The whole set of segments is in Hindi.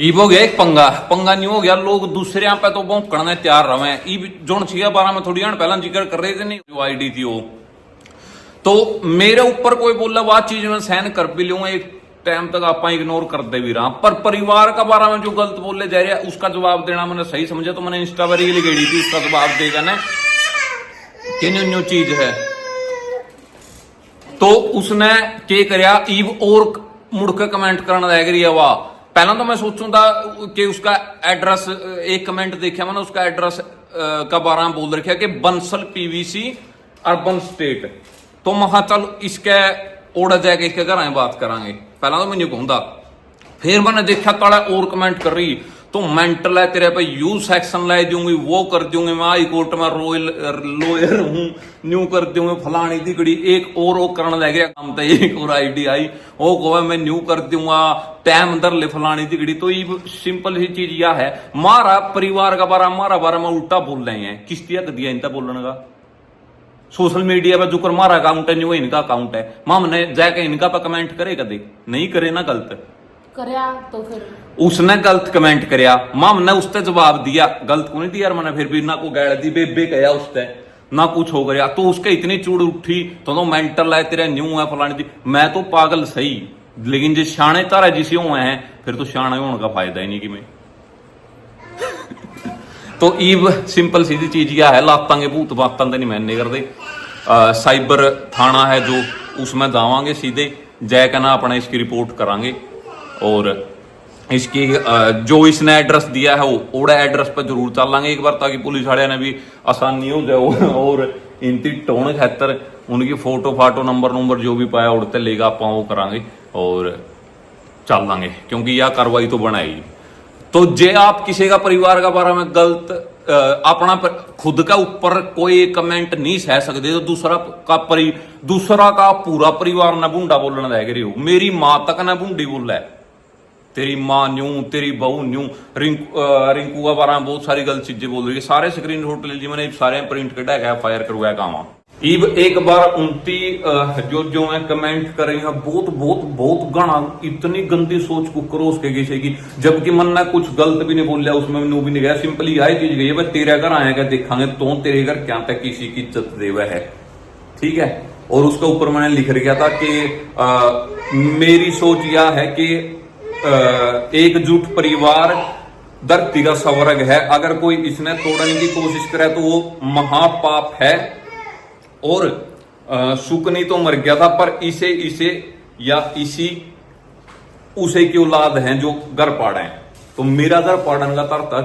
ईब हो गया एक पंगा पंगा नहीं हो गया, लोग दूसरे पे तो भौंकने तैयार रहे। ईब जोन छिया बारह में थोड़ी पहला जिक्र कर रहे थे नहीं, जो आईडी थी वो तो मेरे ऊपर कोई बोला वह चीज मैं सहन कर भी लूंगा, एक टाइम तक आप इग्नोर कर दे भी रहा, पर परिवार का बारे में जो गलत बोले जा रहे उसका जवाब देना मैंने सही समझा, तो मैंने इंस्टा पर रील गेड़ी थी, उसका जवाब देगा ना कि न्यू न्यू चीज है। तो उसने क्या करया, ईब और मुड़ के कमेंट करना लग रही है। वाह, पहला तो मैं सोचूं था कि उसका एड्रेस, एक कमेंट देखा मैंने उसका एड्रेस का बारे में बोल रखा कि बंसल पीवीसी अर्बन स्टेट, तो महा चल इसके ओड़ा जाके इसके घर आए बात करांगे, पहला तो मैं कहूंगा। फिर मैंने देखा ताड़ा और कमेंट कर रही, तो मेंटल है तेरे पे, यू सेक्शन ला दूंगी, वो कर दूंगी, मैं हाई कोर्ट में लॉयर हूं, न्यू कर दूंगी फलानी दिगड़ी, एक और वो करने लग गया काम था, एक और आईडी आई वो कहो मैं न्यू कर दूंगा, टाइम अंदर ले फलानी दिगड़ी। तो ये सिंपल ही चीज यह है, मारा परिवार का बारा मारा बारा में उल्टा बोल रहे हैं, किस दिया दिया इनका बोलने का। सोशल मीडिया पर जो कर मारा अकाउंट है, न्यू इनका अकाउंट है, मां ने जाके इनका पर कमेंट करे कदे नहीं करे ना, गलत करया तो फिर उसने गलत कमेंट करया, मां ने उसते जवाब दिया, गलत को नहीं दिया मैंने, फिर भी ना को गाड़ दी बेबे कहा उसते ना कुछ हो गया, तो उसके इतनी चूड़ उठी तो मेंटल है तेरा न्यू है फलानी दी। मैं तो पागल सही, लेकिन जो शाणे तारा जिसे हुए हैं फिर तो शाणे होने का फायदा ही नहीं कि मैं तो ईब सिंपल सीधी चीज यह है, लातांगे भूत बातां नहीं मैंने कर दे। साइबर थाना है जो, उसमें जावांगे सीधे जय ना अपना इसकी रिपोर्ट करांगे, और इसकी जो इसने एड्रेस दिया है वो ओड़ा एड्रेस पर जरूर चलांगे एक बार, ताकि पुलिस वाले ने भी आसानी हो जाए, और इनकी टोन खातर उनकी फोटो फाटो नंबर जो भी पाया उड़ते लेगा आप वो करांगे और चल लांगे, क्योंकि यह कार्रवाई तो बनाएगी। तो जे आप किसी का परिवार का बारे में गलत अपना खुद का ऊपर कोई कमेंट नहीं सह सकते, तो दूसरा का पूरा परिवार ना बूंडा बोलने लग रही हो। मेरी मां तक ना बूंडी बोला है, तेरी मां न्यू, तेरी बहू न्यू, रिंकू का बारे में बहुत सारी गलत चीजें बोल रही है, सारे स्क्रीन शॉट ले लीजिए मैंने, सारे प्रिंट कटा गया, फायर करवाया काम। ईब एक बार उनती जो मैं कमेंट कर रही हूँ, बहुत बहुत बहुत गाना, इतनी गंदी सोच को क्रॉस के किसी की, जबकि मन ने कुछ गलत भी नहीं बोलिया, उसमें न्यू भी नहीं गया, सिंपली यही चीज गई है, तेरे घर आएगा देखांगे तो तेरे घर क्या तक किसी की इज्जत देवा है, ठीक है। और उसके ऊपर मैंने लिख रखा था कि मेरी सोच यह है कि एकजुट परिवार धरती का स्वर्ग है, अगर कोई इसने तोड़ने की कोशिश करे तो वो महापाप है, और सुकनी तो मर गया था, पर इसे या इसी उसे की औलाद हैं जो घर पाड़े हैं, तो मेरा घर पाड़ने का तरता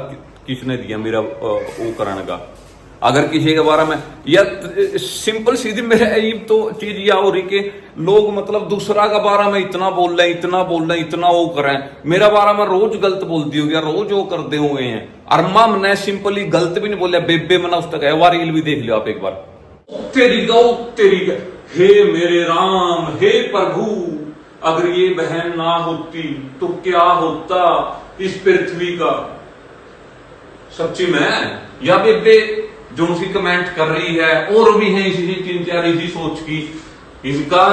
किसने दिया, मेरा वो करने का। अगर किसी के बारे में या सिंपल सीधी मेरे तो चीज यह हो रही कि लोग मतलब दूसरा का बारे में इतना बोल रहे हैं, इतना वो करें, मेरा बारे में रोज गलत बोलती हो गया, रोज वो करते हुए हैं। अरमा मैंने सिंपली गलत भी नहीं बोलिया, बेबे मैंने उस तक बार रील भी देख लिया आप एक बार, तेरी गौ तेरी हे मेरे राम, हे प्रभु, अगर ये बहन ना होती तो क्या होता इस पृथ्वी का। सच्ची में या बेबे जो उसकी कमेंट कर रही है, और भी है इसी तीन चार इसी सोच की, इनका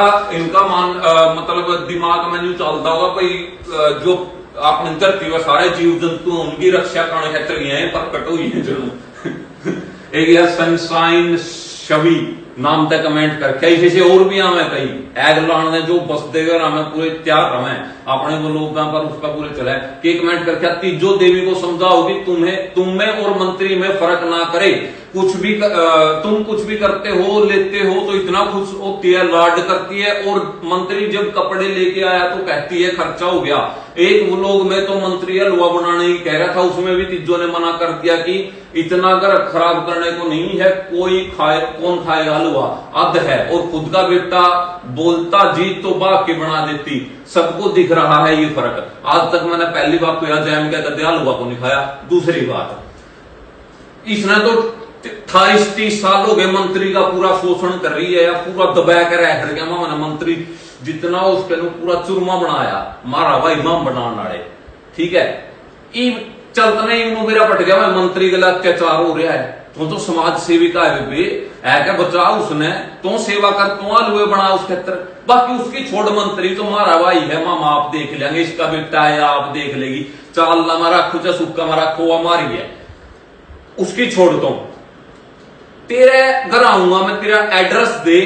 मतलब दिमाग में जो चलता होगा भाई, जो अपने धरती में सारे जीव जंतु उनकी रक्षा करने खातर गए हैं, प्रकट हुई है जो एक यार सनशाइन छवि नाम तक कमेंट करके, इसी से और भी हमें कई एग लाने जो बस देगा हमें पूरे तैयार रहे अपने वो लोग पर उसका पूरे चला है कि कमेंट करके तीजो देवी को समझाओ कि तुम में और मंत्री में फर्क ना करे, कुछ भी तुम कुछ भी करते हो लेते हो तो इतना खुश होती है, लाड करती है, और मंत्री जब कपड़े लेके आया तो कहती है खर्चा हो गया। एक वो लोग में तो मंत्री हलवा बनाने ही कह रहा था, उसमें भी तीजो ने मना कर दिया कि इतना घर खराब करने को नहीं है, कौन खाएगा हलवा, अध है, और खुद का बेटा बोलता जीत तो बाप की बना देती, सबको दिख रहा है ये फर्क। आज तक मैंने पहली बात तो यार जैम क्या कहते हलवा को नहीं खाया, दूसरी बात इसने तो 28-30 साल हो गए मंत्री का पूरा शोषण कर रही है, या पूरा दबा कर रह गया मैंने मंत्री जितना उसके पूरा चूरमा बनाया, मारा भाई इमाम बनाने वाले, ठीक है। चलते नहीं मेरा पट गया, मैं मंत्री के लिए अत्याचार हो रहा है, तो समाज सेविका है बेबे, है क्या बचा उसने, तो सेवा कर, तो आलुए बना उस क्षेत्र। बाकी उसकी छोड़ मंत्री तो मारा भाई है, मामा आप देख लेंगे, इसका बेटा है आप देख लेगी, चाल हमारा खुचा सुक्का हमारा खोआ मारी है, उसकी छोड़ दो। तेरे घर आऊंगा मैं, तेरा एड्रेस दे,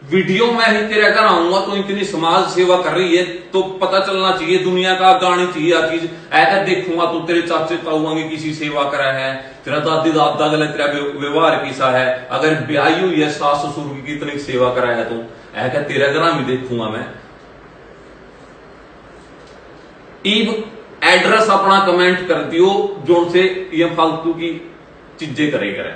वीडियो में ही तेरे घर आऊंगा, तो इतनी समाज सेवा कर रही है तो पता चलना चाहिए, दुनिया का गानी चाहिए हर चीज। ऐसा देखूंगा तो तेरे चाचे ताऊंगे किसी सेवा करा है, तेरा दादी दादा गले तेरा व्यवहार कैसा है, अगर ब्याही हुई है सास ससुर की कितनी सेवा करा है, तो ऐसा तेरा घर भी देखूंगा मैं। ईब एड्रेस अपना कमेंट कर दियो, जो से ये फालतू की चीजें करे करे।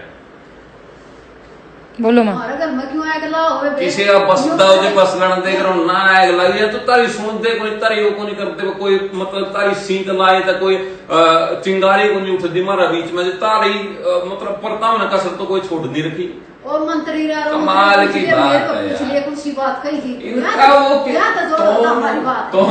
बोलो मां, हमारे घर में क्यों अगला होवे बे? किसी का बसदा हो जे बस लड़न देख रहा ना अगला ये तो तारी सुन दे, कोई तारी को नहीं करते, कोई मतलब तारी सींत लाए तो कोई चिंगारी को नहीं उठती मारा बीच में, तारी मतलब परताव न कसर तो कोई छोड़ नहीं रखी। ओ मंत्री रा कमाल की बात है यार, पिछले कुछ सी बात कही थी इनका वो क्या तो जोड़ हमारी बात तो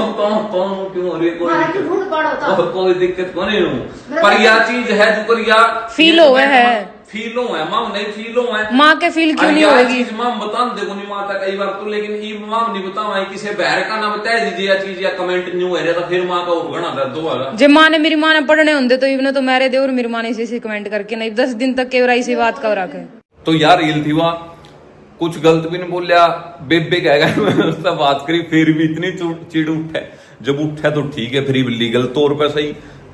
क्यों रे, कोई मारा की ढूंढ पड़ो था, कोई दिक्कत को नहीं हूं, पर यह चीज है जो पर या फील हुआ है, फीलो है मां, नहीं फीलो है माँ के फील क्यों नहीं होगी? चीज मां बता देखो नहीं माता कई बार तो, लेकिन ई मां नहीं बतावा किसी बहर का ना बता दीजिए या चीज या कमेंट न्यू है तो फिर मां का और घना दर्द होगा। जब माँ ने मेरी माँ ने पढ़ने होंगे तो इवने तो मेरे दे, और मेरी माँ ने इसी कमेंट करके नहीं 10 दिन तक केवरा इसी बात का रखे। तो यार इल थी वहां कुछ गलत भी नहीं बोलिया, बेबे कहेगा मैंने उससे बात करी, फिर भी इतनी चिड़ उठे, जब उठे तो ठीक है, फिर लीगल तौर पर सही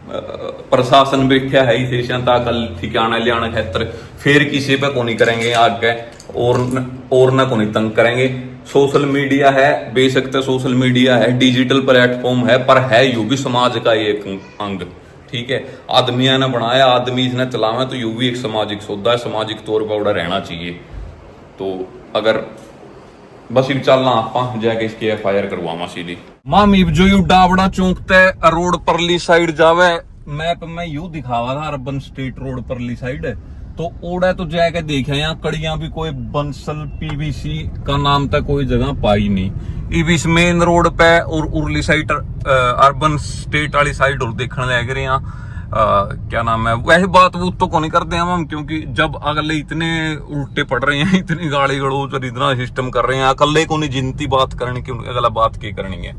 प्रशासन बैठा है ही शेषता कल ठिकाना लियाना खेतर, फिर किसी पे को नहीं करेंगे आगे, और ना को नहीं तंग करेंगे। सोशल मीडिया है, बेशक तो सोशल मीडिया है, डिजिटल प्लेटफॉर्म है, पर है यू भी समाज का एक अंग, ठीक है। आदमिया ने बनाया, आदमी इसने चलावा, तो यू भी एक सामाजिक सौदा है, सामाजिक तौर पर उड़ा रहना चाहिए। तो अगर बस इब चलना आप जाके इसकी FIR करवावा सीधी। मामी जो यू डावड़ा चौंकते रोड परली साइड जावे, मैप में यू दिखावा था अर्बन स्टेट रोड परली साइड, तो ओड़ा तो जाके देखे यहाँ कड़ियां भी कोई बंसल PVC का नाम तक कोई जगह पाई नहीं। इब इस मेन रोड पे और उरली साइड अर्बन स्टेट वाली साइड और देखने लग रहे हैं क्या नाम है, वैसे बात वो तो को नहीं करते हम, क्योंकि जब अगले इतने उल्टे पड़ रहे हैं, इतनी गाली गड़ोच और इतना सिस्टम कर रहे हैं, अकले को नहीं जिनती बात करनी की अगला बात की करनी है।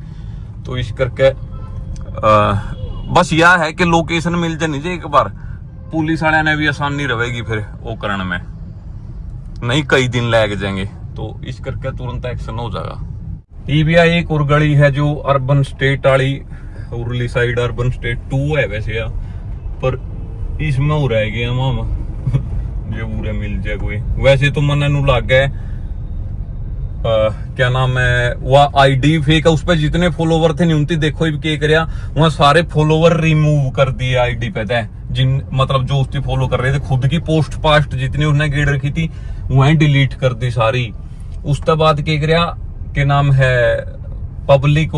तो इस करके बस यह है कि लोकेशन मिल जानी चाहिए एक बार, पुलिस वाले ने भी आसानी रहेगी फिर वो करने में, नहीं कई दिन लग जाएंगे, तो इस करके तुरंत एक्शन हो जाएगा। ईबिया एक और गली है जो अर्बन स्टेट वाली उरली साइड, अर्बन स्टेट 2 है वैसे या, पर इसमें हो रह गया मामा जो पूरे मिल जाए कोई। वैसे तो मन नु लग गए क्या नाम है वह ID फेक है, उस पर जितने फॉलोवर थे न्यूनती देखो क्या करया, वहां सारे फॉलोवर रिमूव कर दिए ID पे थे, जिन मतलब जो उसकी फॉलो कर रहे थे, खुद की पोस्ट पास्ट जितनी उसने गेड़ रखी थी वह डिलीट कर दी सारी। उसके बाद क्या करया के नाम है पब्लिक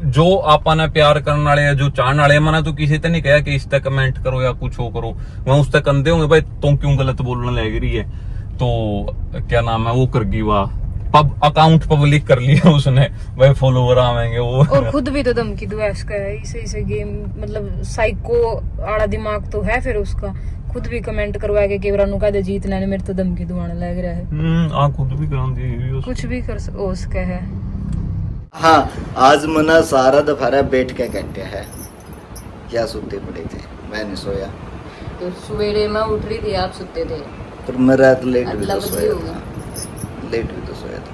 जो आपने प्यार करने वाले है, जो चाहने वाले, मैंने तो किसी ने नहीं कहा कि इस तक कमेंट करो या कुछ हो करो, वहां उस तक कंधे होंगे भाई तुम क्यों गलत बोलने लग रही है, तो क्या नाम है वो कर गई वाह अकाउंट पब्लिक कर लिया उसने, भाई फॉलोवर आवेंगे वो। और खुद भी तो धमकी दो इसका है, इसे गेम मतलब साइको आड़ा दिमाग तो है, फिर उसका खुद भी कमेंट करवा के केवरा नु कह दे जीतना ने मेरे तो धमकी दुआने लग रहा है। आ खुद भी करां दी कुछ भी कर उसका है। हाँ, आज मना सारा दोपहर बैठ के कटे है, क्या सुते पड़े थे, मैं नहीं सोया। तो सवेरे मैं उठ रही थी, आप सुते थे। पर मैं रात लेट भी तो अदला सोया बदली था, लेट भी तो सोया था।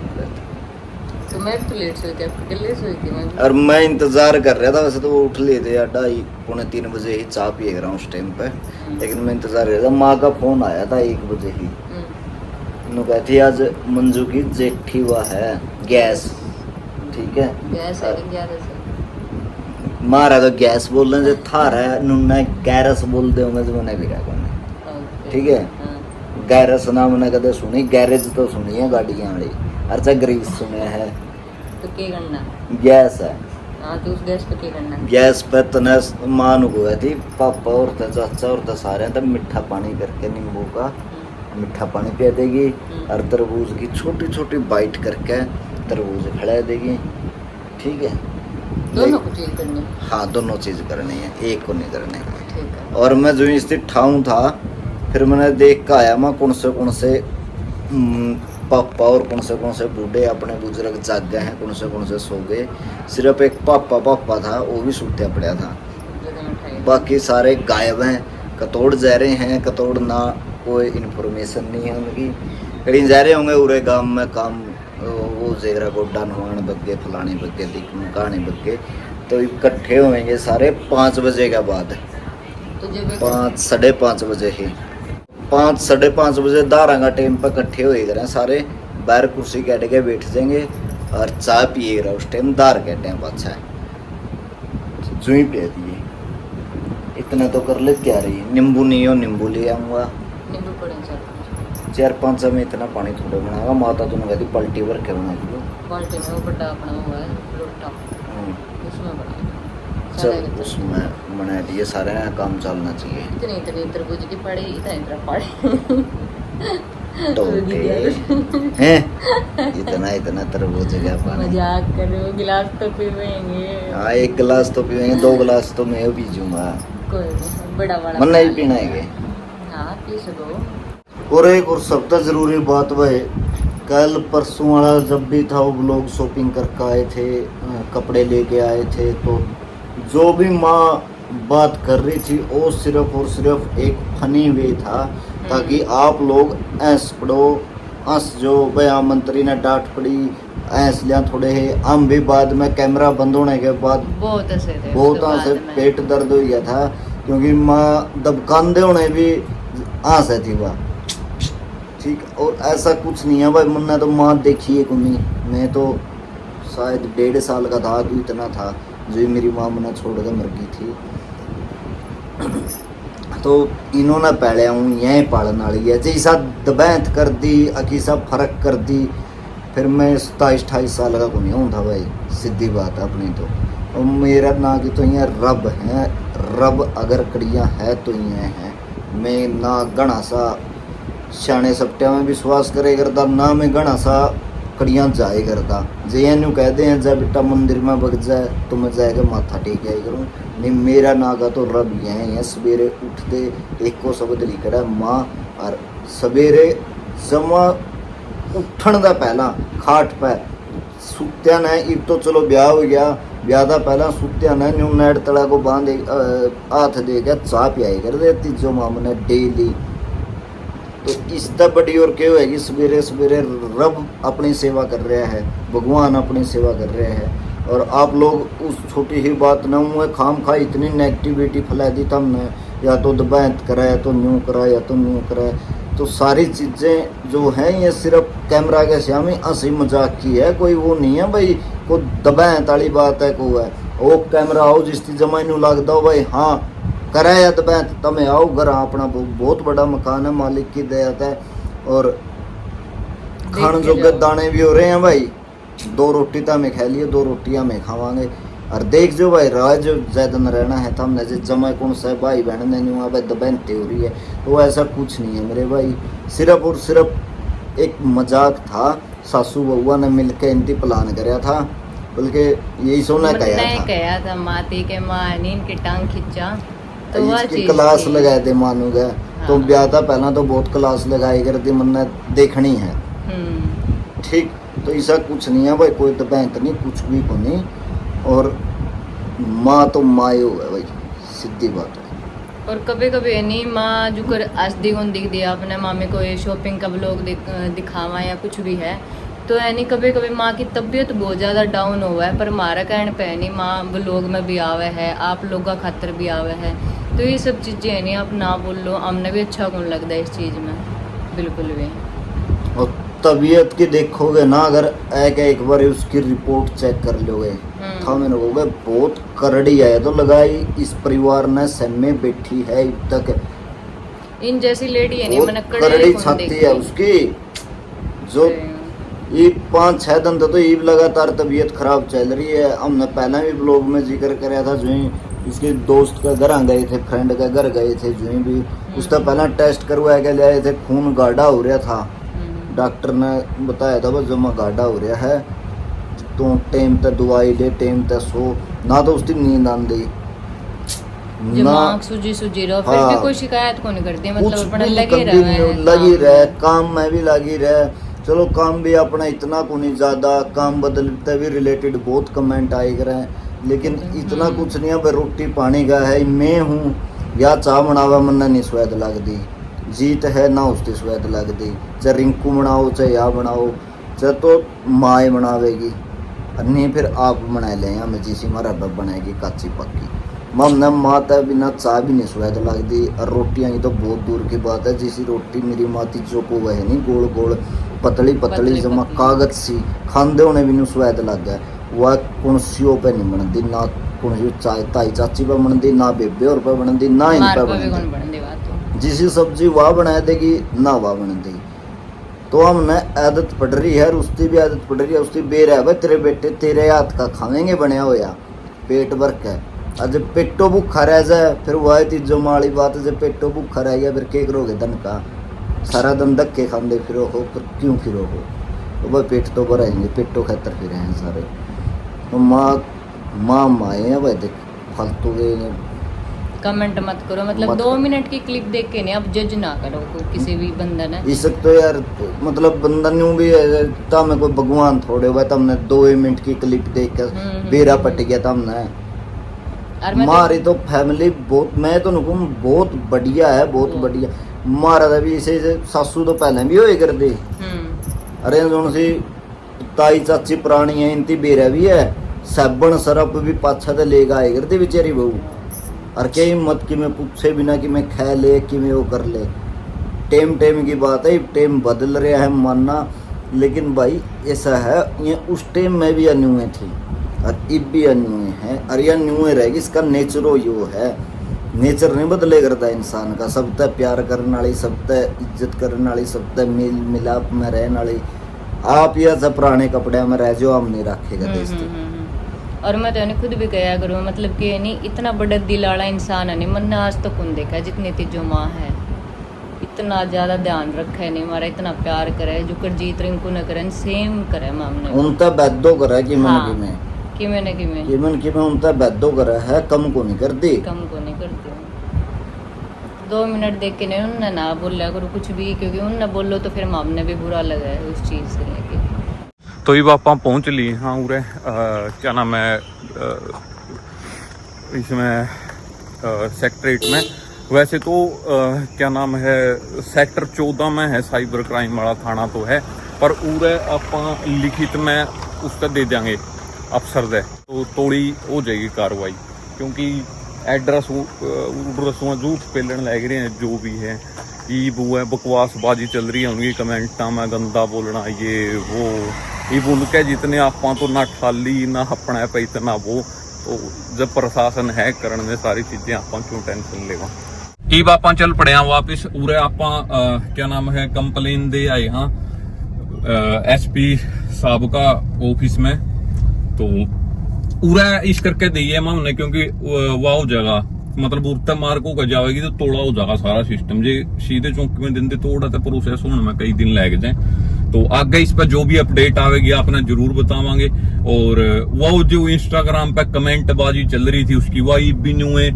तो मैं भी तो लेट सोई थी, आपके लिए सोई थी मैं भी। और मैं इंतजार कर रहा था, वैसे तो वो उठ लिए थे 2:30-3 बजे ही चाय पिए रहा हूँ उस टाइम पे, लेकिन मैं इंतजार कर रहा था। माँ का फोन आया था 1 बजे ही, उन्होंने कहती आज मंजू की जेठी हुआ है गैस, ठीक है गैस है 11 से मारा तो गैस बोल रहे था रहा नुन्ना गैरस बोल दे होंगे जो मैंने भी रहा, ठीक है। गैरस नाम मैंने कदे सुनी, गैरेज तो सुनी है गाड़ियां वाली, अच्छा ग्रीस सुने है, तो क्या करना गैस है। हाँ तो उस गैस पे क्या करना, गैस पे तने मान हुआ थी पापा और चाचा और सारे तब मीठा पानी करके नींबू का मीठा पानी पिया देगी, और तरबूज की छोटी छोटी बाइट करके तरबूज खिला देगी, ठीक है। दोनों को चीज करनी। हाँ दोनों चीज करनी है, एक को नहीं करनी। ठीक है। और मैं जो इस ठाऊं था फिर मैंने देख के आया मैं कौन से पापा और कौन से बूढ़े अपने बुजुर्ग जाग गए हैं, कौन से सो गए। सिर्फ एक पापा था, वो भी सुत्या पड़ा था, बाकी सारे गायब हैं। कतौड़ जा रहे हैं, कतौड़ ना कोई इन्फॉर्मेशन नहीं है उनकी। कहीं जा रहे होंगे उरे गांव में काम, वो जेगरा गोड्डा नवान बग्गे फलाने बग्गे दिखाने बग्गे। तो इकट्ठे होंगे सारे 5 बजे के बाद, तो जब 5 साढ़े 5 बजे ही, 5 साढ़े 5 बजे दारा का टाइम पर इकट्ठे हो गए सारे। बाहर कुर्सी कैट के बैठ जाएंगे और चाय पिएगा। उस टाइम दार के टाइम अच्छा है जुई पिया दिए। इतना तो कर ले क्या रही, नींबू नहीं हो नींबू ले आऊँगा, नींबू पड़े 4-5 में इतना पानी थोड़ा बनाएगा। माता तुमने कहती पल्टी भर के बना दी बाल्टी में, वो बड़ा अपना हुआ है लोटा, उसमें बना चल उसमें बना दिए सारे। काम चलना चाहिए। इतनी तरबूज की पड़ी, इतना पड़ी तो हैं इतना तरबूज क्या पानी। मजाक करो, गिलास तो पीवेंगे। हाँ 1 गिलास तो पीएंगे, 2 गिलास तो मैं पीजूंगा। कोई नहीं, बड़ा बड़ा मन नहीं पीना है। हाँ पी सको। और एक और सबसे जरूरी बात वह कल परसों वाला जब भी था वो लोग शॉपिंग करके आए थे, कपड़े लेके आए थे। तो जो भी माँ बात कर रही थी वो सिर्फ और सिर्फ एक फनी वे था, ताकि आप लोग ऐस पढ़ो हंस जो भैया मंत्री ने डांट पड़ी ऐस लिया थोड़े है। हम भी बाद में कैमरा बंद होने के बाद बहुत हंसे थे, बहुत हंसे, पेट दर्द हो गया था क्योंकि माँ दबकांदे होने भी हंसे थी वह। ठीक, और ऐसा कुछ नहीं है भाई, मुन्ना तो माँ देखिए को नहीं, मैं तो शायद 1.5 साल का था तो इतना था जो मेरी माँ मुन्ना छोड़ कर मर गई थी। तो इन्होंने पहले हूँ यहीं पालन वाली है जैसा दबैत कर दी, अकीसा फर्क कर दी। फिर मैं 27-28 साल का को नहीं हूँ था भाई, सीधी बात है अपनी तो। और मेरा ना कि तो यहाँ रब है, रब अगर कड़ियाँ है तो ये है। मैं ना घना सा सियाने सप्टिया में विश्वास करे करता, ना मैं घना सा कड़ियाँ जाए करता। जे न्यू कहते हैं जब बेटा मंदिर में बग जाए तो मैं जाएगा माथा टेक आया करूँ। नहीं मेरा नागा तो रब है। सवेरे उठते एक को शब्द लिखड़ा माँ, और सवेरे जमा उठन का पहला खाट पर सुत्या न, एक तो चलो ब्याह हो गया, ब्याह का पहला सुत्या न न्यू नेट तड़ा को बांध हाथ दे के चाह पियाई कर देती जो माँ मैंने डेली। तो इस तब बड़ी और क्या होगी, सवेरे सवेरे रब अपनी सेवा कर रहा है, भगवान अपनी सेवा कर रहे हैं। और आप लोग उस छोटी ही बात न हुए खाम खा इतनी नेगेटिविटी फैला दी था हमने, या तो दबाएत करा या तो न्यू करा या तो न्यू करा। तो सारी चीज़ें जो हैं ये सिर्फ कैमरा के सामने हंसी मजाक की है, कोई वो नहीं है भाई को दबाएत वाली बात है। को है वो कैमरा आओ जिसकी जमा न्यू लगता हो भाई हाँ करा या दबाएत तमें आओ घर। अपना बहुत बड़ा मकान है, मालिक की दया है। और खाने जोगे दाने भी हो रहे हैं भाई, 2 रोटी तो हमें खा लिए, 2 रोटियाँ में खावांगे। और देख जो भाई राज ज्यादा न रहना है, तो हमने जमा कौन सा भाई बहन ने नहीं हुआ भाई दबैनती हो रही है, तो ऐसा कुछ नहीं है मेरे भाई। सिर्फ और सिर्फ एक मजाक था, सासू बउआ ने मिलकर इनकी प्लान कराया था, बल्कि यही सोना कहा था माती के माँ ने इनकी टांग खींचा तो इसकी क्लास लगाए थे मानूगा। तो ब्याह था पहला तो बहुत क्लास लगाई करती मन देखनी है। ठीक, तो ऐसा कुछ नहीं है भाई, कोई तो बैंक नहीं कुछ भी को नहीं। और माँ तो मायो है भाई, सीधी बात है। और कभी कभी नहीं माँ जो कर आज दिख दिया अपने माँ में कोई शॉपिंग का ब्लॉग दिखावा या कुछ भी है, तो यानी कभी कभी माँ की तबीयत बहुत ज़्यादा डाउन हुआ है, पर हमारा कहने पे नहीं माँ ब्लॉग में भी आवे है, आप लोग का खातर भी आवे है। तो ये सब चीज़ें है नहीं आप ना बोल लो, हमने भी अच्छा कौन लगता है इस चीज़ में बिल्कुल भी। और तबीयत की देखोगे ना, अगर एक बार उसकी रिपोर्ट चेक कर लोगे तो मैंने कहोगे बहुत करड़ी है। तो लगाई इस परिवार ने सैमे बैठी है अब तक, इन जैसी लेडी है नहीं मैंने करड़ी छाती है उसकी। जो ये 5-6 दिन तो ये लगातार तबीयत खराब चल रही है। हमने पहले भी ब्लॉग में जिक्र कराया था, जो इसके दोस्त का घर गए थे, फ्रेंड का घर गए थे, जो भी उसका पहला टेस्ट करवा के ले आए थे, खून गाढ़ा हो रहा था। डॉक्टर ने बताया था बस जमा गाढ़ा हो रहा है, तो टाइम तक दवाई ले, टाइम तक सो ना, तो उसकी नींद आंदी जो ना मांग सूजी रहो फिर हाँ। भी कोई शिकायत को नहीं करती, कुछ मतलब अपना भी लगे कभी रहे नहीं लगी रहे, काम में भी लगी रहे। चलो काम भी अपना इतना को नहीं ज्यादा, काम बदलते भी रिलेटेड बहुत कमेंट आए रहे, लेकिन इतना कुछ नहीं है। भाई रोटी पानी का है, मैं हूँ या चाह बनावा मन्ना नहीं स्वाद लगती, जीत है ना उसकी स्वाद लगती, चाहे रिंकू बनाओ चाहे या बनाओ, चाहे तो माए बनावेगी नहीं फिर आप बना लें, हमें जिसी हमारा बनाएगी कच्ची पक्की। मम्मा माता बिना चाह भी नहीं स्वाद लगती, और रोटियाँ की तो बहुत दूर की बात है। जिसी रोटी मेरी माती चोको वह नहीं, गोल गोल पतली पतली जमा कागज सी, खांदे होने भी नहीं स्वाद लग गया। वह कुणसियों पे नहीं बनती, ना कुणसी चाय ताई चाची पे बनती, ना बेबे और पे बनती, ना इन पे बनती। जिसी सब्जी वह बना देगी ना वह बन देगी। तो हमने आदत पड़ रही है, और उसकी भी आदत पड़ रही है। उसकी बेर है भाई तेरे बेटे तेरे हाथ का खावेंगे बनया होया, पेट भर के। और जब पेटो भूखा रह जाए फिर वह तीजो माड़ी बात है, जब पेटो भूखा रह गया फिर क्या करोगे दिन का, सारा दिन धक्के खाते फिरो हो, फिर क्यों फिरो हो, तो भाई पेट तो भराएंगे, पेटो खातर फिर हैं सारे। तो माँ माए हैं भाई, देख फालतू के कमेंट मत करो, मतलब मत 2 मिनट की क्लिप देख के नहीं अब जज ना करो किसी भी बंदा ने। इस तो यार मतलब बंदा न्यू भी है, तब कोई भगवान थोड़े हुआ, तमने 2 मिनट की क्लिप देख कर बेरा पट गया तमने। हमारी तो फैमिली बहुत, मैं तो नुकूम बहुत बढ़िया है, बहुत बढ़िया। मारा था भी इसे सासू तो पहले भी होए कर दे, अरे जो सी ताई चाची पुरानी है, इनती बेरा भी है, साबन सरफ भी पाछा तो लेगा आए करती बेचारी बहू। और क्या हिम्मत कि मैं पूछे बिना कि मैं खा ले कि मैं वो कर ले। टेम की बात है, टेम बदल रहा है मानना, लेकिन भाई ऐसा है ये उस टाइम में भी अन्यूए थी और अब भी अन्यूए है, और यह न्यूए रहेगी। इसका नेचर यो है, नेचर नहीं बदले करता इंसान का। सब तक प्यार करने वाली, सब तक इज्जत करने वाली, सब तक मेल मिलाप में रहने वाली। आप यह सब पुराने कपड़े में रह जो हम नहीं रखेगा देश। और मैं तो खुद भी कहा करूँ, मतलब कि नहीं इतना बड़ा दिल वाला इंसान है नहीं, मैंने आज तक कौन देखा जितनी तीजो माँ है, इतना ज्यादा ध्यान रखा है नहीं हमारा, इतना प्यार करे जो कर जीत रिंकू न करे सेम करे मामने उनता बैदो करे कि मन कि मैंने कि मैं उनता बैदो करे है, कम को नहीं करती, कम को नहीं करती। 2 मिनट देख के नहीं उन्होंने ना बोला करो कुछ भी, क्योंकि उन्होंने बोलो तो फिर मामने भी बुरा लगा है उस चीज से लेके। तो ये आप पहुँच ली हाँ उरे क्या नाम है इसमें सेक्टर 8 में। वैसे तो क्या नाम है सेक्टर 14 में है साइबर क्राइम वाला थाना तो है, पर उरे आप लिखित में उसका दे देंगे अफसर दे तो थोड़ी हो जाएगी कार्रवाई, क्योंकि एड्रेस झूठ पेलन लग रहे हैं जो भी है। ये वो है बकवासबाजी चल रही है उनकी, कमेंटा में गंदा बोलना ये वो, ये बोल के जितने आप तो ना ठाली ना अपना पे इतना वो, तो जब प्रशासन है करने में सारी चीजें आप क्यों टेंशन लेगा। ठीक आप चल पड़े वापिस उरे आप क्या नाम है कंप्लेन दे आए हाँ SP साहब का ऑफिस में, तो उरा इस करके दिए हमने, क्योंकि वह हो जाएगा मतलब उड़ता मार को कर जाएगी तो तोड़ा हो जाएगा सारा सिस्टम। जे सीधे चौक में दिन तोड़ा तो प्रोसेस होने में कई दिन लग जाए। तो आगे इस पर जो भी अपडेट आवेगी आपने जरूर बतावांगे। और वो जो इंस्टाग्राम पे कमेंट बाजी चल रही थी उसकी वही भी न्यू है,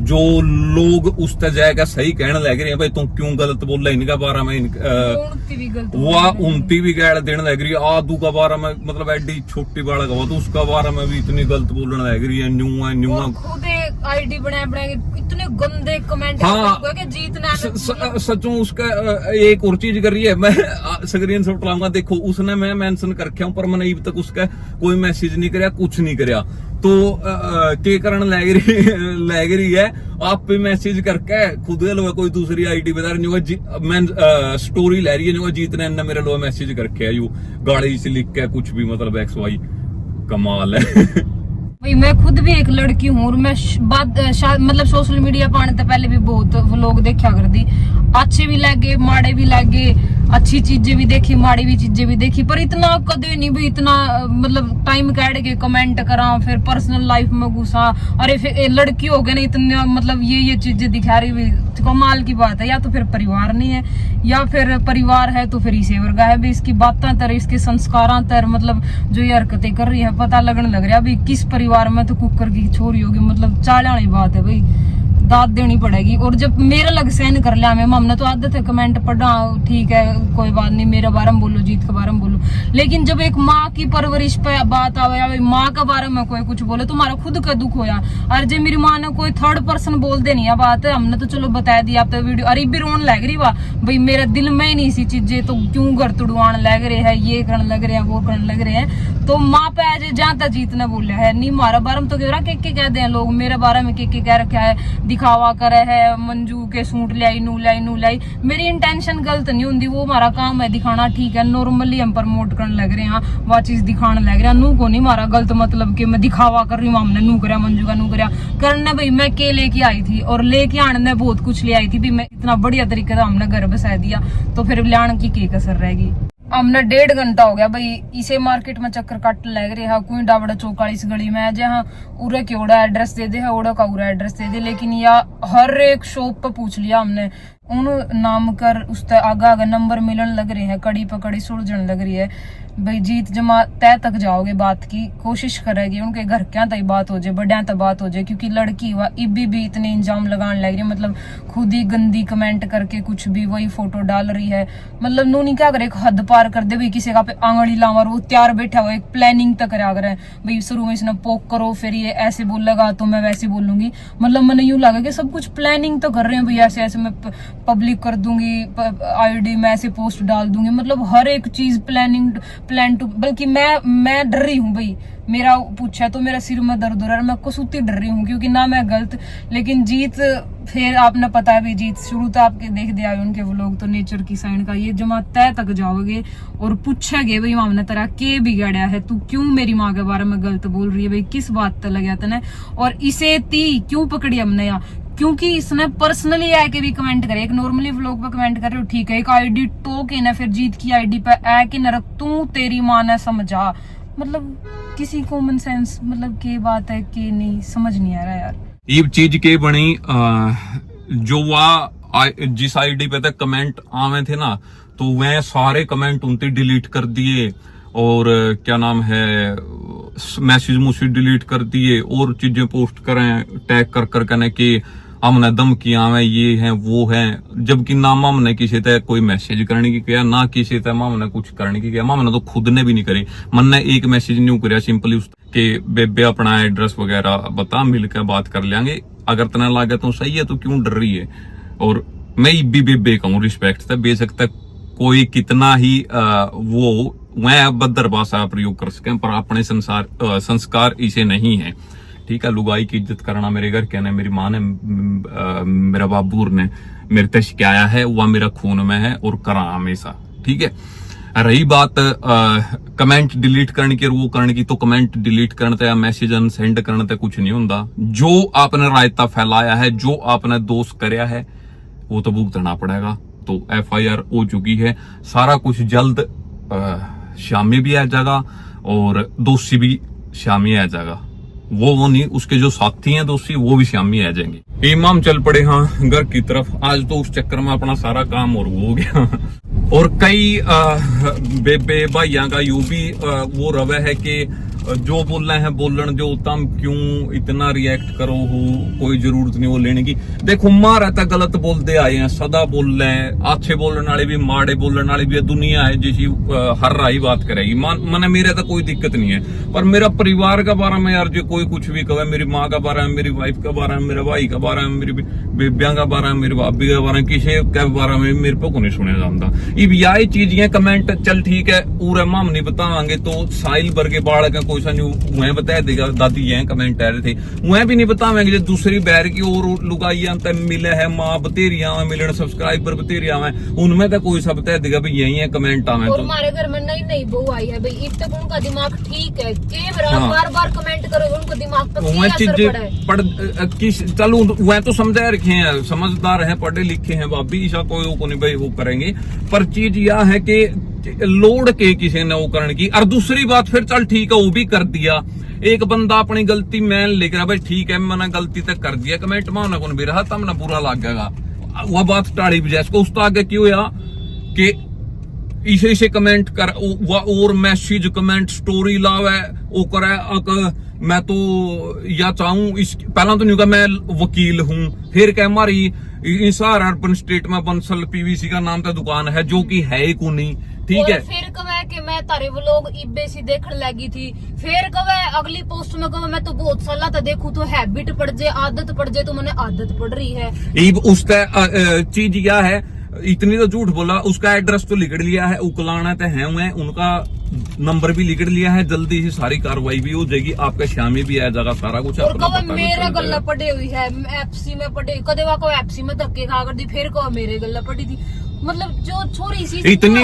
जो लोग उस तरह जाएगा सही कहने लग रहे हैं भाई तुम क्यों गलत बोल रहे इनका बारे में, वह उनती भी गैर देने लग रही है। आदू का बारे में मतलब एडी छोटी बाड़ा का तो उसका बारे में भी इतनी गलत बोलने लग रही है। न्यू खुद आईडी बनाए इतने गंदे कमेंट हाँ, जीतना सचों उसका एक और चीज कर रही है, मैं स्क्रीन शॉट लाऊंगा देखो, उसने मैं मेंशन कर रखा हूं पर मैंने अभी तक उसका कोई मैसेज नहीं कराया, कुछ नहीं कराया। तो के कारण लग रही है आप पे मैसेज करके खुद लो कोई दूसरी आईडी बता रही मैं स्टोरी ले रही है जीतने ने मेरे लो मैसेज करके है यू गाड़ी से लिख के कुछ भी मतलब XY कमाल है। भाई मैं खुद भी एक लड़की हूँ और मैं मतलब सोशल मीडिया पाने से पहले भी बहुत व्लॉग देखा करती, अच्छे भी लगे माड़े भी लगे, अच्छी चीजें भी देखी माड़ी भी चीजें भी देखी, पर इतना कदे नहीं भी इतना मतलब टाइम काट के कमेंट करा फिर पर्सनल लाइफ में घुसा। अरे फिर लड़की हो गई ना इतना मतलब ये चीजें दिखा रही हुई, कमाल की बात है। या तो फिर परिवार नहीं है या फिर परिवार है तो फिर इसे वर्गा है भी इसकी बातें तर इसके संस्कारों तर मतलब जो ये हरकतें कर रही है पता लगने लग रहा है अभी किस परिवार में तो कुकर की छोरी होगी, मतलब चाल वाली बात है भाई। दाद देनी पड़ेगी। और जब मेरा लग सहन कर लिया मैं, हमने तो आदत है कमेंट पढ़ा, ठीक है कोई बात नहीं, मेरे बारे में बोलो, जीत के बारे में बोलो, लेकिन जब एक माँ की परवरिश पे बात आवे या माँ के बारे में कोई कुछ बोले तो हमारा खुद का दुख होया। और जब मेरी माँ ने कोई थर्ड पर्सन बोल देनी है बात, हमने तो चलो बता दिया, आप तो वीडियो अरे भी रोन लग रही वाह भाई, मेरे दिल में ही नहीं सी चीजें, तो क्यों घर तुड़वान लग रहे है, ये करने लग रहे हैं, वो करने लग रहे हैं। तो माँ पे आज जहाँ तक जीत ने बोला है नहीं, हमारा बारे में तो कह रहा के कहते हैं लोग, मेरे बारे में के कह रखा है, दिखावा करे है, मंजू के सूट लाई नू लाई नू लाई। मेरी इंटेंशन गलत नहीं होती, वो हमारा काम है दिखाना, ठीक है, नॉर्मली हम प्रमोट करने लग रहे हैं, वह चीज दिखाने लग रहे हैं, नू को नहीं हमारा गलत मतलब कि मैं दिखावा कर रही हूँ, हमने नू करा, मंजू का नू करा करने। भाई मैं के लेके आई थी और लेके आने में बहुत कुछ ले आई थी भी, मैं इतना बढ़िया तरीके से हमने घर बसा दिया, तो फिर लाने की कसर रहेगी। हमने 1.5 घंटा हो गया भाई इसे मार्केट में चक्कर काट लग रहे हैं, कोई डावड़ा चौक वाली इस गली में जहाँ उरे के ओड़ा एड्रेस दे दे है, ओड़ा का उरा एड्रेस दे दे, लेकिन या हर एक शॉप पे पूछ लिया हमने, उन नाम कर उससे आगा आगा नंबर मिलन लग रहे हैं, कड़ी पकड़ी सुलझन लग रही है। भाई जीत जमा तय तक जाओगे, बात की कोशिश करेगी, उनके घर क्या तक बात हो जाए, बड़िया तक बात हो जाए, क्योंकि लड़की हुआ इबी भी इतने इंजाम लगाने लग रही है, मतलब खुद ही गंदी कमेंट करके कुछ भी वही फोटो डाल रही है, मतलब नूनी क्या करे, एक हद पार कर दे भाई, किसी का पे आंगड़ी लावर वो तैयार बैठा हुआ, एक प्लानिंग तक करा कर भाई, शुरू में इसने पोक करो, फिर ये ऐसे बोलेगा तो मैं वैसे बोलूंगी, मतलब मैंने यूं लगा कि सब कुछ प्लानिंग तो कर रहे हैं भाई, ऐसे ऐसे मैं पब्लिक कर दूंगी, आईडी में ऐसे पोस्ट डाल दूंगी, मतलब हर एक चीज प्लान टू, बल्कि मैं डर रही हूँ भाई, मेरा पूछा तो मेरा सिर में दर्द हो रहा है, मैं कसूती डर रही हूँ, क्योंकि ना मैं गलत, लेकिन जीत फिर आपने पता है भी, जीत शुरू तो आपके देख दिया उनके व्लॉग, तो नेचर की साइड का ये जमा तय तक जाओगे और पूछेगे भाई हमने तेरा के बिगाड़ा है, तू क्यों मेरी माँ के बारे में गलत बोल रही है भाई, किस बात तक लगा तने, और इसे ती क्यों पकड़ी हमने या, क्योंकि इसने पर्सनली आके भी कमेंट करे, एक नॉर्मली व्लॉग पे कमेंट कर रहे हो ठीक है, एक आईडी टोक ना फिर जीत की आईडी पे आके न रख, तू तेरी माँ ने समझा, मतलब किसी कॉमन सेंस मतलब के बात है कि नहीं समझ नहीं आ रहा यार। ये चीज के बनी जो वह जिस आईडी पे तक कमेंट आवे थे ना, तो वह सारे कमेंट उनते डिलीट कर दिए, और क्या नाम है मैसेज मुझसे डिलीट कर दिए, और चीजें पोस्ट करें टैग कर कर कहने कि हमने दम किया है, ये है वो है, जबकि ना हमने किसी तक कोई मैसेज करने की किया, ना किसी तक हमने कुछ करने की किया, हमने तो खुद ने भी नहीं करे, मन ने एक मैसेज नहीं कराया सिंपली उसके बेबे अपना एड्रेस वगैरह बता, मिलकर बात कर लेंगे, अगर तना लगे तो सही है, तो क्यों डर रही है। और मैं भी बेबे कहूँ रिस्पेक्ट था, बेशक तक कोई कितना ही वो वह बदर भाषा प्रयोग कर सके, पर अपने संस्कार इसे नहीं है, ठीक है। लुगाई की इज्जत करना मेरे घर कहने, मेरी माँ ने मेरा बाबूर ने मेरे तक सिखाया है, वह मेरा खून में है और करा हमेशा, ठीक है। रही बात कमेंट डिलीट करने की और वो करने की, तो कमेंट डिलीट करने या मैसेज अनसेंड करने तक कुछ नहीं होता, जो आपने रायता फैलाया है, जो आपने दोष कराया है, वो तो भुगतना पड़ेगा। तो FIR हो चुकी है, सारा कुछ जल्द शामी भी आ जाएगा और दोषी भी शामी आ जाएगा, वो नहीं, उसके जो साथी हैं दोषी वो भी शामी आ जाएंगे। इमाम चल पड़े हाँ घर की तरफ, आज तो उस चक्कर में अपना सारा काम और वो हो गया और कई बेबे भाइयों का यू भी वो रवे है कि जो बोलना है बोलन, जो तम क्यों इतना रिएक्ट करो हो, कोई जरूरत नहीं वो लेने की। देखो मारा तो गलत बोलते आए हैं, सदा बोल रहे हैं, अच्छे बोलने वाले भी माड़े बोलने वाले भी, दुनिया है जिसी हर राही बात करेगी। मैंने मेरे तो कोई दिक्कत नहीं है, पर मेरा परिवार का बारे में यार जो कोई कुछ भी कहे, मेरी माँ का बारे में, मेरी वाइफ का बारे में, मेरे भाई का बारे में, मेरी बेबिया का बारे में, मेरी भाभी का बारे में, किसी के बारे में मेरे पे को नहीं सुना जाता। इब यही चीज ये कमेंट चल ठीक है पूरे माम नहीं बतावांगे तो साहिल वर्गे बाढ़ का कोई सा नहीं वह बता देगा, दादी ये कमेंट आ रहे थे वह भी नहीं बतावेंगे। जो दूसरी बैर की और लुगाइया मिले है, माँ बतेरिया मिलन, सब्सक्राइबर बतेरिया उनमें तो कोई सा बता देगा भाई यही है कमेंट आवे। और हमारे घर में नई बहू आई है भाई, इब तक उनका दिमाग ठीक है, बार बार कमेंट करोगे उनको दिमाग पर चलो वह तो समझा रखे हैं, समझदार है, पढ़े लिखे हैं भाभी, ईशा कोई को नहीं भाई वो करेंगे, पर चीज यह है कि लोड के किसी ने वो करने की। और दूसरी बात फिर चल ठीक है वो भी कर दिया, एक बंदा अपनी गलती मैं लिख रहा भाई ठीक है मैंने गलती तक कर दिया, कमेंट में होने को भी रहा तब ना बुरा लगेगा, वह बात टाड़ी भी जाए उसको आगे क्यों या कि इसे कमेंट कर और मैसेज कमेंट स्टोरी लावे वो करे मैं तो या चाहूं इस पहला तो नहीं होगा मैं वकील हूं, फिर कह हमारी हिसार अर्बन स्टेट में बंसल पीवीसी का नाम का दुकान है जो कि है ही को नहीं, ठीक है। फिर कवे कि मैं तारे व्लॉग इबे सी देखने लगी थी, फिर कवे अगली पोस्ट में कवे मैं तो बहुत साल तो देखूं तो हैबिट पड़ जाए, आदत पड़ जाए, तो मैंने आदत पड़ रही है। उसका चीज क्या है, इतनी तो झूठ बोला, उसका एड्रेस तो लिख लिया है, उकलाना तो है हुए, उनका नंबर भी लिख लिया है, जल्दी से सारी कार्रवाई भी हो जाएगी, आपका शामी भी आ जाएगा, सारा कुछ और कवे मेरे गल्ला पड़े हुई है, एफसी में पड़े, कदे वा को एफसी में धक्के खा कर दी, फिर को मेरे गल्ला पड़ी थी। मतलब जो छोरी सी इतनी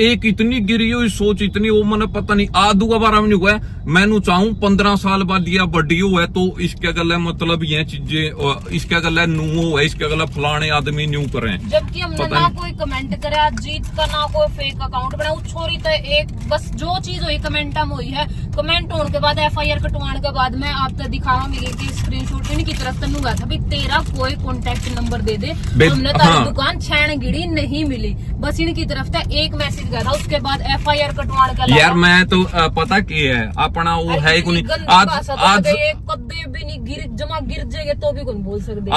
एक इतनी गिरी हुई सोच, इतनी वो मैंने पता नहीं आदू का बारा में नहीं हुआ है। मैनू चाहूं 15 साल बाद या बड़ी हो है तो इसके गला मतलब ये चीजें इसके गला नू हो है, इसके गला फलाने आदमी न्यू करें, जबकि हमने ना कोई कमेंट करे जीत का, ना कोई फेक अकाउंट बना, छोरी तो एक बस जो चीज हुई कमेंट में हुई है, कमेंट होने के बाद FIR कटवाने के बाद मैं आपको दिखाऊंगी कि स्क्रीनशॉट इनकी तरफ तनु गया था भी तेरा कोई कॉन्टेक्ट नंबर दे दे, हमने तारी दुकान छैन गिड़ी नहीं मिली, बस इनकी तरफ से एक मैसेज गया था, उसके बाद FIR कटवाने का यार मैं तो पता क्या है अपना वो है को नहीं, आज कदे भी नहीं गिर जाएंगे तो भी कौन बोल सकते।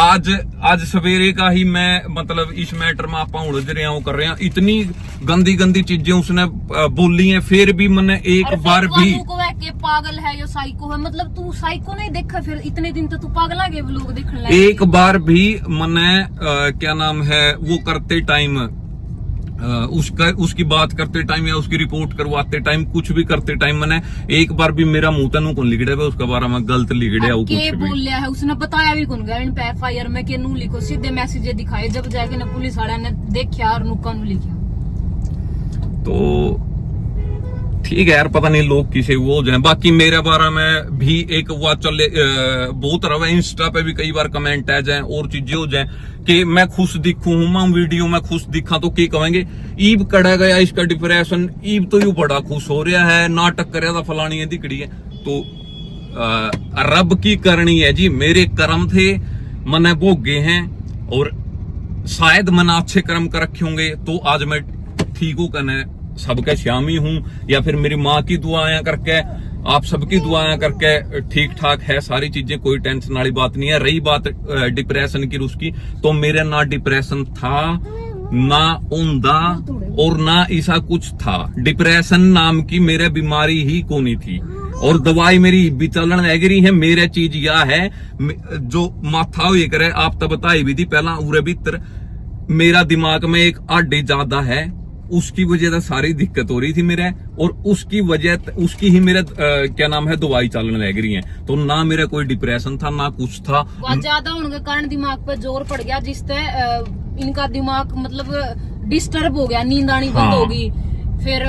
आज सवेरे का ही मैं मतलब इस मैटर में आप उलझ रहे हैं, वो कर रहे हैं, इतनी गंदी गंदी चीजें उसने बोली हैं, फिर भी मैंने एक बार भी के पागल है या साइको है, मतलब तू साइको नहीं देखा, फिर इतने दिन तो तू पागल आगे लोग देखने लगे, एक बार भी मैंने क्या नाम है वो करते टाइम उसकी बात करते टाइम या उसकी रिपोर्ट करवाते टाइम कुछ भी करते टाइम मैंने एक बार भी मेरा मुंह तनु कौन लिखड़े है उसका बारे में गलत लिखड़े वो कुछ बोल लिया है, उसने बताया भी कौन गया इन पे FIR में के नू लिखो, सीधे मैसेज दिखाए, जब जाके ना पुलिस वाला ने देखा और नुक्का नू लिखा। तो ठीक है यार, पता नहीं लोग किसे वो हो जाए। बाकी मेरे बारे में भी एक वो चले बहुत रहा है, इंस्टा पे भी कई बार कमेंट आ जाए और चीजें हो जाए कि मैं खुश दिखूं मैं वीडियो में खुश दिखा तो क्या कहेंगे ईब कड़ा गया इसका डिप्रेशन, ईब तो यू बड़ा खुश हो रहा है, नाटक कर था फलानी है दिखड़ी है, तो रब की करनी है जी, मेरे कर्म थे मैंने भोगे हैं और शायद मैंने अच्छे कर्म कर रखे होंगे तो आज मैं ठीक हूं, कहने सबके शामी हूं, या फिर मेरी माँ की दुआएं करके आप सबकी दुआएं करके ठीक ठाक है सारी चीजें, कोई टेंशन वाली बात नहीं है। रही बात डिप्रेशन की उसकी, तो मेरे ना डिप्रेशन था ना ऊंधा और ना ऐसा कुछ था, डिप्रेशन नाम की मेरे बीमारी ही कोनी थी और दवाई मेरी भी चलन लग रही है। मेरे चीज यह है जो माथा हुए करे, आप तो बताई भी थी पहला उरे भीतर मेरा दिमाग में एक आडे ज्यादा है, उसकी वजह से सारी दिक्कत हो रही थी मेरे, और उसकी वजह उसकी ही मेरे क्या नाम है दवाई चलने लग रही है, तो ना मेरा कोई डिप्रेशन था ना कुछ था, ज्यादा होने के कारण दिमाग पे जोर पड़ गया जिससे इनका दिमाग मतलब डिस्टर्ब हो गया, नींद आनी बंद हो गई, फिर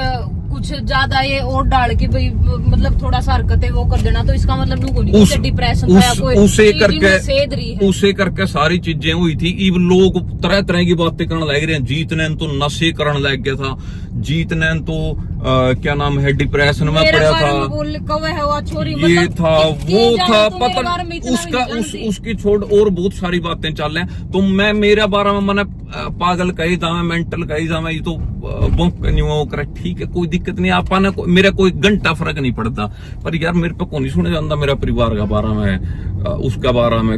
कुछ ज्यादा ये और डाल के भाई मतलब थोड़ा सा हरकतें वो कर देना, तो इसका मतलब उसे डिप्रेशन था, कोई उसे करके सारी चीजें हुई थी। इब लोग तरह तरह की बातें करने लग रहे हैं, जीत ने तो नशे करने लग गया था, जीत ने तो क्या नाम है डिप्रेशन में पड़ा था, ये था वो था, पता उसकी छोड़ और बहुत सारी बातें चल रही हैं, तो मैं मेरे बारे में मैंने पागल कही जावे, मेंटल कही जावे, ये तो करे ठीक है, कोई दिक्कत नहीं, आपा ने मेरा कोई घंटा फर्क नहीं पड़ता, पर यार मेरे पे कौन नहीं सुना जाता मेरा परिवार का बारे में, उसका बारे में,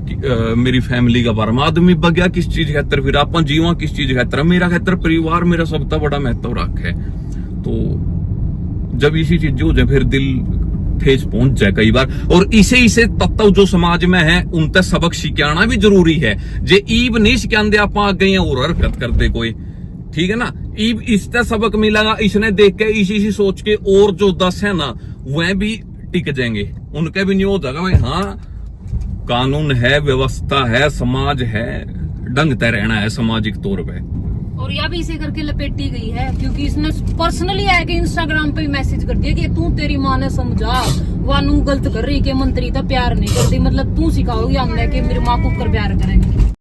मेरी फैमिली का बारे में, आदमी बगया किस चीज खातर, फिर आप जीवा किस चीज खातर, मेरा खातर परिवार मेरा सबसे बड़ा महत्व रख है, तो जब इसी चीज हो जाए फिर दिल ठेस पहुंच जाए कई बार, और इसे तत्व जो समाज में है उनते सबक सिखाना भी जरूरी है, जे ईब नहीं सिखाते आप आगे हैं और हरकत करते कोई, ठीक है ना, ईब इससे सबक मिलेगा, इसने देख के इसी सोच के और जो 10 है ना वह भी टिक जाएंगे, उनके भी नहीं हो जाएगा भाई हाँ कानून है, व्यवस्था है, समाज है, ढंग तय रहना है सामाजिक तौर पे, और यह भी इसे करके लपेटी गई है क्योंकि इसने पर्सनली आके इंस्टाग्राम पे मैसेज कर दिया कि तू तेरी माँ ने समझा वानू गलत कर रही कि मंत्री तो प्यार नहीं करती, मतलब तू सिखाओगी हमने कि मेरी माँ को कर प्यार करेंगे।